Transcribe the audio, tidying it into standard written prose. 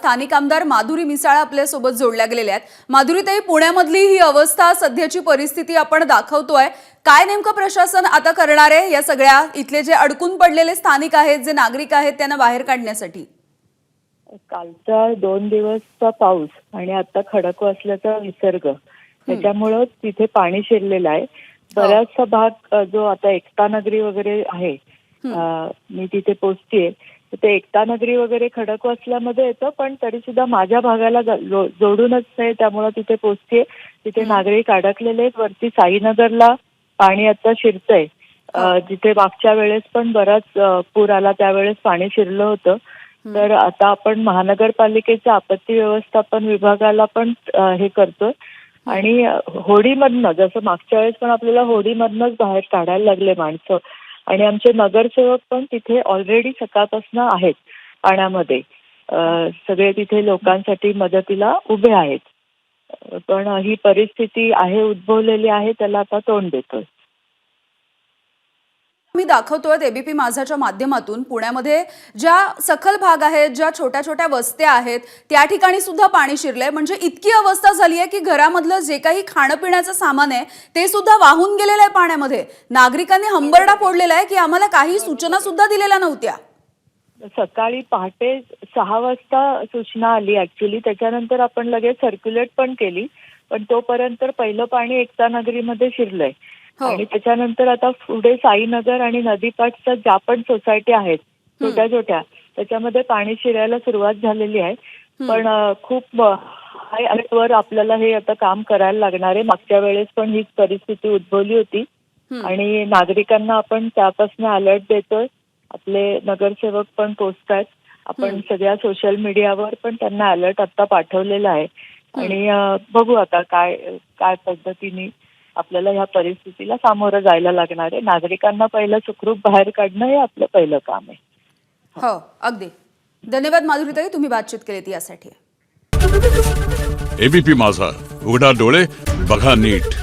स्थानिक आमदार माधुरी मिसाळ आपल्या सोबत जोडल्या गेलेल्या आहेत। माधुरीताई, पुण्यामधली ही अवस्था, सध्याची परिस्थिती आपण दाखवतोय, काय नेमकं प्रशासन आता करणार आहे या सगळ्या इथले जे अडकून पडलेले स्थानिक आहेत, जे नागरिक आहेत त्यांना बाहेर काढण्यासाठी? कालचा 2 दिवसचा पाऊस आणि आता खडक वासल्याचा विसर्ग त्याच्यामुळे तिथे पाणी शिरलेलं आहे। बराचसा भाग जो आता एकता नगरी वगैरे आहे, मी तिथे पोहोचतेय, ते एकता नगरी वगैरे खडकवासल्यामध्ये येतं, पण तरी सुद्धा माझ्या भागाला जोडूनच आहे, त्यामुळे तिथे पोहोचतेय। तिथे नागरिक अडकलेले आहेत। वरती साईनगरला पाणी आता शिरतंय, जिथे मागच्या वेळेस पण बराच पूर आला, त्यावेळेस पाणी शिरलं होतं। तर आता आपण महानगरपालिकेच्या आपत्ती व्यवस्थापन विभागाला पण हे करतोय आणि होडीमधनं, जसं मागच्या वेळेस पण आपल्याला होडीमधनंच बाहेर काढायला लागले माणसं, आणि आमचे नगरसेवक पण तिथे ऑलरेडी सकाळपासून आहेत पाण्यामध्ये, सगळे तिथे लोकांसाठी मदतीला उभे आहेत। पण ही परिस्थिती आहे, उद्भवलेली आहे, त्याला आता तोंड देतोय। मी दाखवतोय एबीपी माझाच्या माध्यमातून पुण्यामध्ये ज्या सखल भाग आहेत, ज्या छोट्या छोट्या वस्त्या आहेत, त्या ठिकाणी सुद्धा पाणी शिरलंय। म्हणजे इतकी अवस्था झाली आहे की घरामधलं जे काही खाणं-पिण्याचं सामान आहे ते सुद्धा वाहून गेलेलं आहे पाण्यामध्ये। नागरिकांनी हंबरडा फोडलेला आहे की आम्हाला काही सूचना सुद्धा दिलेल्या नव्हत्या। सकाळी पहाटे 6 वाजता सूचना आली ऍक्च्युअली, त्याच्यानंतर आपण लगेच सर्क्युलेट पण केली, पण तोपर्यंत पहिलं पाणी एकता नगरीमध्ये शिरलंय। आणि त्याच्यानंतर आता पुढे साईनगर आणि नदीपाठच्या ज्या पण सोसायटी आहेत छोट्या छोट्या, त्याच्यामध्ये पाणी शिरायला सुरुवात झालेली आहे। पण खूप हाय अलर्टवर आपल्याला हे आता काम करायला लागणार आहे। मागच्या वेळेस पण हीच परिस्थिती उद्भवली होती आणि नागरिकांना आपण त्यापासून अलर्ट देतोय। आपले नगरसेवक पण पोहोचतात, आपण सगळ्या सोशल मीडियावर पण त्यांना अलर्ट आता पाठवलेला आहे आणि बघू आता काय काय पद्धतीने आपल्याला ह्या परिस्थितीला सामोरं जायला लागणार आहे। नागरिकांना पहिलं सुखरूप बाहेर काढणं हे आपलं पहिलं काम आहे। हो, अगदी धन्यवाद माधुरीताई, तुम्ही बातचीत केलीत यासाठी। एबीपी माझा, उघडा डोळे बघा नीट।